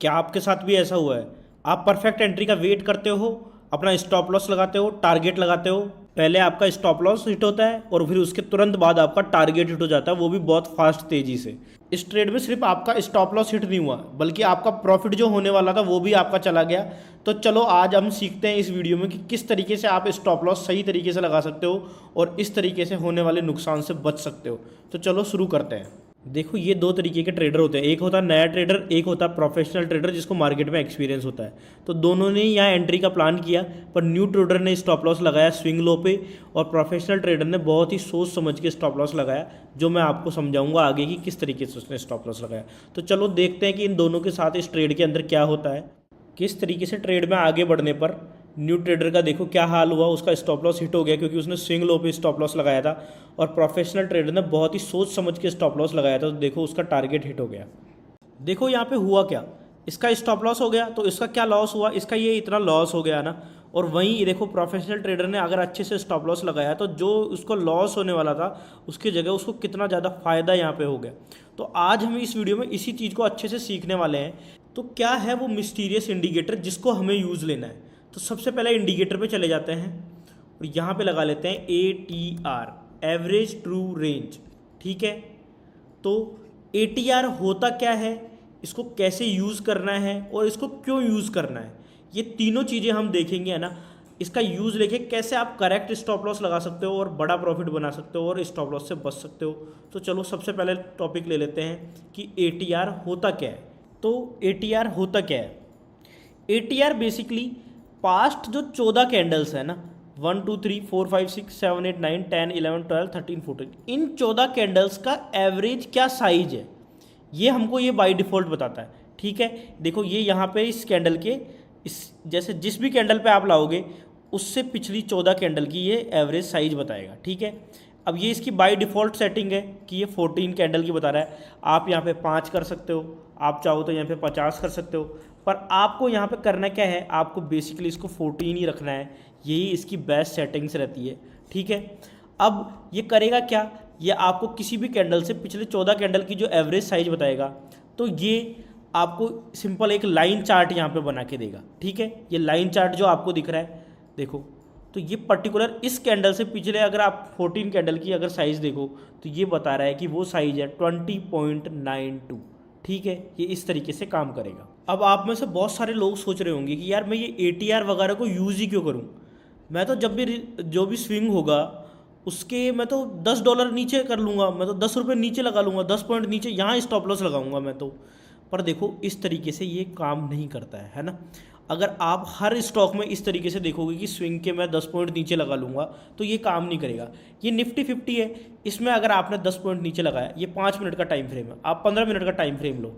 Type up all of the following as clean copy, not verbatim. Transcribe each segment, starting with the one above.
क्या आपके साथ भी ऐसा हुआ है? आप परफेक्ट एंट्री का वेट करते हो, अपना स्टॉप लॉस लगाते हो, टारगेट लगाते हो, पहले आपका स्टॉप लॉस हिट होता है और फिर उसके तुरंत बाद आपका टारगेट हिट हो जाता है, वो भी बहुत फास्ट तेजी से। इस ट्रेड में सिर्फ आपका स्टॉप लॉस हिट नहीं हुआ, बल्कि आपका प्रॉफिट जो होने वाला था वो भी आपका चला गया। तो चलो आज हम सीखते हैं इस वीडियो में कि किस तरीके से आप स्टॉप लॉस सही तरीके से लगा सकते हो और इस तरीके से होने वाले नुकसान से बच सकते हो। तो चलो शुरू करते हैं। देखो, ये दो तरीके के ट्रेडर होते हैं, एक होता है नया ट्रेडर, एक होता है प्रोफेशनल ट्रेडर जिसको मार्केट में एक्सपीरियंस होता है। तो दोनों ने यहाँ एंट्री का प्लान किया, पर न्यू ट्रेडर ने स्टॉप लॉस लगाया स्विंग लो पे और प्रोफेशनल ट्रेडर ने बहुत ही सोच समझ के स्टॉप लॉस लगाया, जो मैं आपको समझाऊंगा आगे कि किस तरीके से उसने स्टॉप लॉस लगाया। तो चलो देखते हैं कि इन दोनों के साथ इस ट्रेड के अंदर क्या होता है, किस तरीके से ट्रेड में आगे बढ़ने पर न्यू ट्रेडर का देखो क्या हाल हुआ। उसका स्टॉप लॉस हिट हो गया क्योंकि उसने स्विंग लो पे स्टॉप लॉस लगाया था, और प्रोफेशनल ट्रेडर ने बहुत ही सोच समझ के स्टॉप लॉस लगाया था, तो देखो उसका टारगेट हिट हो गया। देखो यहाँ पे हुआ क्या, इसका स्टॉप लॉस हो गया तो इसका क्या लॉस हुआ, इसका ये इतना लॉस हो गया ना। और वहीं देखो प्रोफेशनल ट्रेडर ने अगर अच्छे से स्टॉप लॉस लगाया तो जो उसको लॉस होने वाला था उसकी जगह उसको कितना ज़्यादा फायदा यहाँ पे हो गया। तो आज हम इस वीडियो में इसी चीज़ को अच्छे से सीखने वाले हैं। तो क्या है वो मिस्टीरियस इंडिकेटर जिसको हमें यूज़ लेना है। तो सबसे पहले इंडिकेटर पे चले जाते हैं और यहाँ पे लगा लेते हैं ATR, एवरेज ट्रू रेंज। ठीक है, तो ATR होता क्या है, इसको कैसे यूज़ करना है और इसको क्यों यूज़ करना है, ये तीनों चीज़ें हम देखेंगे, है ना। इसका यूज़ लेके कैसे आप करेक्ट स्टॉप लॉस लगा सकते हो और बड़ा प्रॉफिट बना सकते हो और स्टॉप लॉस से बच सकते हो। तो चलो सबसे पहले टॉपिक ले लेते हैं कि ATR होता क्या है। तो ATR होता क्या है, ATR बेसिकली पास्ट जो 14 कैंडल्स है ना, 1 2 3 4 5 6 7 8 9 10 11 12 13 14, इन 14 कैंडल्स का एवरेज क्या साइज है ये हमको ये बाय डिफ़ॉल्ट बताता है। ठीक है, देखो ये यहाँ पे इस कैंडल के इस जैसे जिस भी कैंडल पे आप लाओगे उससे पिछली 14 कैंडल की ये एवरेज साइज बताएगा। ठीक है, अब ये इसकी बाय डिफ़ॉल्ट सेटिंग है कि ये 14 कैंडल की बता रहा है। आप यहाँ पे 5 कर सकते हो, आप चाहो तो यहाँ पे 50 कर सकते हो, पर आपको यहाँ पे करना क्या है, आपको बेसिकली इसको 14 ही रखना है, यही इसकी बेस्ट सेटिंग्स रहती है। ठीक है, अब ये करेगा क्या, ये आपको किसी भी कैंडल से पिछले 14 कैंडल की जो एवरेज साइज बताएगा, तो ये आपको सिंपल एक लाइन चार्ट यहाँ पे बना के देगा। ठीक है, ये लाइन चार्ट जो आपको दिख रहा है देखो, तो ये पर्टिकुलर इस कैंडल से पिछले अगर आप 14 कैंडल की अगर साइज़ देखो तो ये बता रहा है कि वो साइज़ है 20.92। ठीक है, ये इस तरीके से काम करेगा। अब आप में से बहुत सारे लोग सोच रहे होंगे कि यार मैं ये ATR वगैरह को यूज़ ही क्यों करूँ, मैं तो जब भी जो भी स्विंग होगा उसके मैं तो $10 नीचे कर लूँगा, मैं तो ₹10 नीचे लगा लूँगा, 10 पॉइंट नीचे यहाँ स्टॉप लॉस लगाऊंगा मैं तो। पर देखो इस तरीके से ये काम नहीं करता है ना। अगर आप हर स्टॉक में इस तरीके से देखोगे कि स्विंग के मैं 10 पॉइंट नीचे लगा लूँगा तो ये काम नहीं करेगा। ये निफ्टी 50 है, इसमें अगर आपने 10 पॉइंट नीचे लगाया, ये 5 मिनट का टाइम फ्रेम है, आप 15 मिनट का टाइम फ्रेम लो,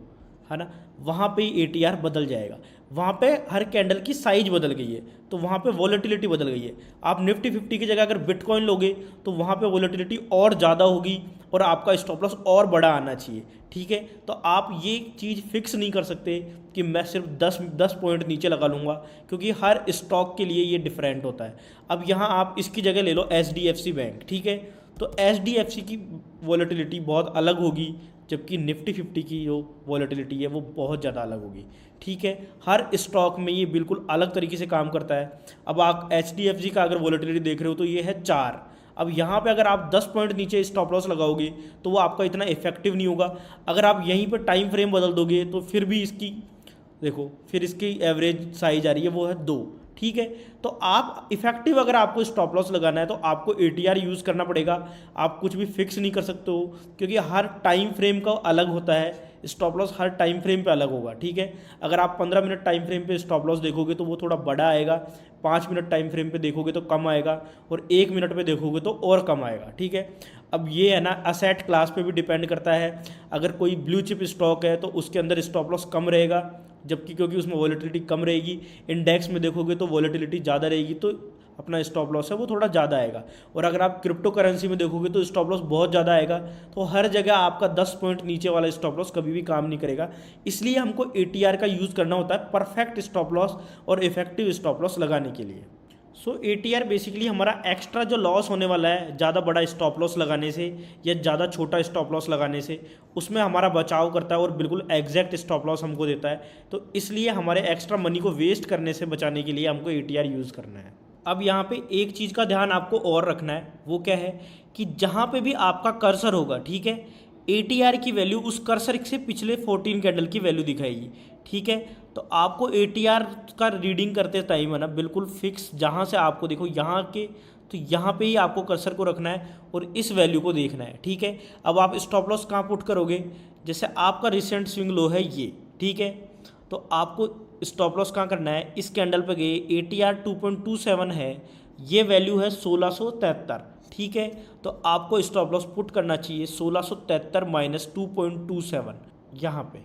है ना, वहाँ पे ATR बदल जाएगा। वहाँ पे हर कैंडल की साइज बदल गई है तो वहाँ पे वॉलेटिलिटी बदल गई है। आप निफ्टी 50 की जगह अगर बिटकॉइन लोगे तो वहाँ पे वॉलेटिलिटी और ज़्यादा होगी और आपका स्टॉप लॉस और बड़ा आना चाहिए। ठीक है, तो आप ये चीज़ फिक्स नहीं कर सकते कि मैं सिर्फ 10 पॉइंट नीचे लगा लूँगा, क्योंकि हर स्टॉक के लिए ये डिफरेंट होता है। अब यहाँ आप इसकी जगह ले लो HDFC बैंक। ठीक है, तो HDFC की वॉलेटिलिटी बहुत अलग होगी, जबकि निफ्टी 50 की जो वॉलेटिलिटी है वो बहुत ज़्यादा अलग होगी। ठीक है, हर स्टॉक में ये बिल्कुल अलग तरीके से काम करता है। अब आप HDFC का अगर वॉलेटिलिटी देख रहे हो तो ये है 4। अब यहाँ पे अगर आप 10 पॉइंट नीचे स्टॉप लॉस लगाओगे तो वो आपका इतना इफेक्टिव नहीं होगा। अगर आप यहीं पर टाइम फ्रेम बदल दोगे तो फिर भी इसकी देखो, फिर इसकी एवरेज साइज आ रही है वो है 2। ठीक है, तो आप इफेक्टिव अगर आपको स्टॉप लॉस लगाना है तो आपको ATR यूज़ करना पड़ेगा। आप कुछ भी फिक्स नहीं कर सकते हो क्योंकि हर टाइम फ्रेम का अलग होता है, स्टॉप लॉस हर टाइम फ्रेम पे अलग होगा। ठीक है, अगर आप 15 मिनट टाइम फ्रेम पे स्टॉप लॉस देखोगे तो वो थोड़ा बड़ा आएगा, 5 मिनट टाइम फ्रेम पे देखोगे तो कम आएगा, और 1 मिनट पे देखोगे तो और कम आएगा। ठीक है, अब ये है ना असेट क्लास पे भी डिपेंड करता है। अगर कोई ब्लू चिप स्टॉक है तो उसके अंदर स्टॉप लॉस कम रहेगा, जबकि क्योंकि उसमें वॉलेटिलिटी कम रहेगी। इंडेक्स में देखोगे तो वॉलेटिलिटी ज़्यादा रहेगी तो अपना स्टॉप लॉस है वो थोड़ा ज़्यादा आएगा। और अगर आप क्रिप्टो करेंसी में देखोगे तो स्टॉप लॉस बहुत ज़्यादा आएगा। तो हर जगह आपका 10 पॉइंट नीचे वाला स्टॉप लॉस कभी भी काम नहीं करेगा। इसलिए हमको ATR का यूज़ करना होता है परफेक्ट स्टॉप लॉस और इफेक्टिव स्टॉप लॉस लगाने के लिए। सो ATR बेसिकली हमारा एक्स्ट्रा जो लॉस होने वाला है ज़्यादा बड़ा स्टॉप लॉस लगाने से या ज़्यादा छोटा स्टॉप लॉस लगाने से, उसमें हमारा बचाव करता है और बिल्कुल एग्जैक्ट स्टॉप लॉस हमको देता है। तो इसलिए हमारे एक्स्ट्रा मनी को वेस्ट करने से बचाने के लिए हमको ATR यूज़ करना है। अब यहाँ पे एक चीज़ का ध्यान आपको और रखना है, वो क्या है कि जहाँ पे भी आपका कर्सर होगा, ठीक है, ATR की वैल्यू उस कर्सर से पिछले 14 कैंडल की वैल्यू दिखाएगी, ठीक है। तो आपको ATR का रीडिंग करते टाइम है ना बिल्कुल फिक्स, जहाँ से आपको देखो यहाँ के, तो यहाँ पे ही आपको कर्सर को रखना है और इस वैल्यू को देखना है, ठीक है। अब आप स्टॉप लॉस कहाँ पुट करोगे, जैसे आपका रिसेंट स्विंग लो है ये, ठीक है, तो आपको स्टॉप लॉस कहाँ करना है, इस कैंडल पे गए, ATR 2.27 है, ये वैल्यू है 1673, ठीक है। तो आपको स्टॉप लॉस पुट करना चाहिए 1673 माइनस 2.27 यहाँ पे,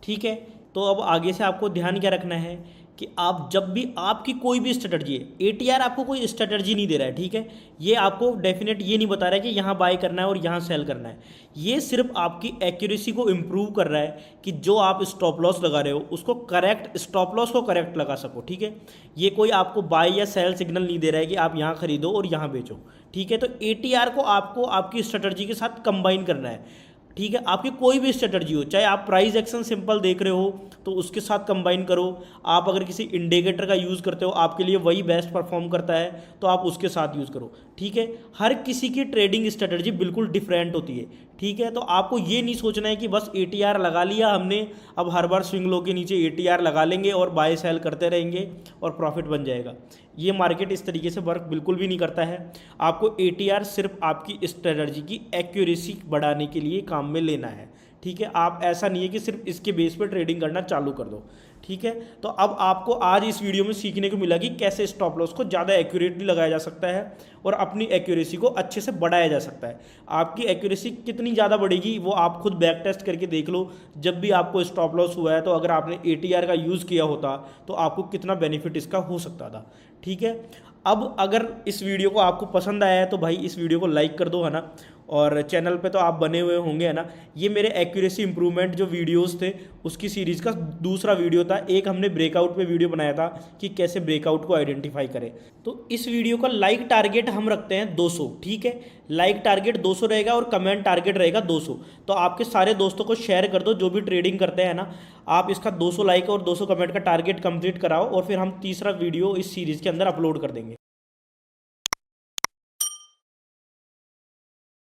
ठीक है। तो अब आगे से आपको ध्यान क्या रखना है कि आप जब भी आपकी कोई भी स्ट्रेटजी है, ATR आपको कोई स्ट्रेटजी नहीं दे रहा है, ठीक है, ये आपको डेफिनेट ये नहीं बता रहा है कि यहाँ बाय करना है और यहाँ सेल करना है, ये सिर्फ आपकी एक्यूरेसी को इम्प्रूव कर रहा है कि जो आप स्टॉप लॉस लगा रहे हो उसको करेक्ट, स्टॉप लॉस को करेक्ट लगा सको, ठीक है। ये कोई आपको बाय या सेल सिग्नल नहीं दे रहा है कि आप यहाँ खरीदो और यहाँ बेचो, ठीक है। तो ATR को आपको आपकी स्ट्रेटजी के साथ कंबाइन करना है, ठीक है। आपकी कोई भी स्ट्रेटजी हो, चाहे आप प्राइस एक्शन सिंपल देख रहे हो तो उसके साथ कंबाइन करो, आप अगर किसी इंडिकेटर का यूज़ करते हो, आपके लिए वही बेस्ट परफॉर्म करता है तो आप उसके साथ यूज़ करो, ठीक है। हर किसी की ट्रेडिंग स्ट्रेटजी बिल्कुल डिफरेंट होती है, ठीक है। तो आपको ये नहीं सोचना है कि बस ATR लगा लिया हमने, अब हर बार स्विंग लो के नीचे ATR लगा लेंगे और बाय सेल करते रहेंगे और प्रॉफिट बन जाएगा। ये मार्केट इस तरीके से वर्क बिल्कुल भी नहीं करता है। आपको ATR सिर्फ आपकी स्ट्रेटजी की एक्यूरेसी बढ़ाने के लिए काम में लेना है, ठीक है। आप ऐसा नहीं है कि सिर्फ इसके बेस पर ट्रेडिंग करना चालू कर दो, ठीक है। तो अब आपको आज इस वीडियो में सीखने को मिला कि कैसे स्टॉप लॉस को ज़्यादा एक्यूरेटली लगाया जा सकता है और अपनी एक्यूरेसी को अच्छे से बढ़ाया जा सकता है। आपकी एक्यूरेसी कितनी ज़्यादा बढ़ेगी वो आप खुद बैक टेस्ट करके देख लो। जब भी आपको स्टॉप लॉस हुआ है तो अगर आपने ATR का यूज़ किया होता तो आपको कितना बेनिफिट इसका हो सकता था, ठीक है। अब अगर इस वीडियो को आपको पसंद आया है तो भाई इस वीडियो को लाइक कर दो, है ना, और चैनल पे तो आप बने हुए होंगे, है ना। ये मेरे एक्यूरेसी इंप्रूवमेंट जो वीडियोस थे उसकी सीरीज़ का दूसरा वीडियो था। एक हमने ब्रेकआउट पे वीडियो बनाया था कि कैसे ब्रेकआउट को आइडेंटिफाई करें। तो इस वीडियो का लाइक टारगेट हम रखते हैं 200, ठीक है। लाइक टारगेट 200 रहेगा और कमेंट टारगेट रहेगा 200। तो आपके सारे दोस्तों को शेयर कर दो जो भी ट्रेडिंग करते हैं ना, आप इसका 200 लाइक और 200 कमेंट का टारगेट कंप्लीट कराओ और फिर हम तीसरा वीडियो इस सीरीज़ के अंदर अपलोड कर देंगे।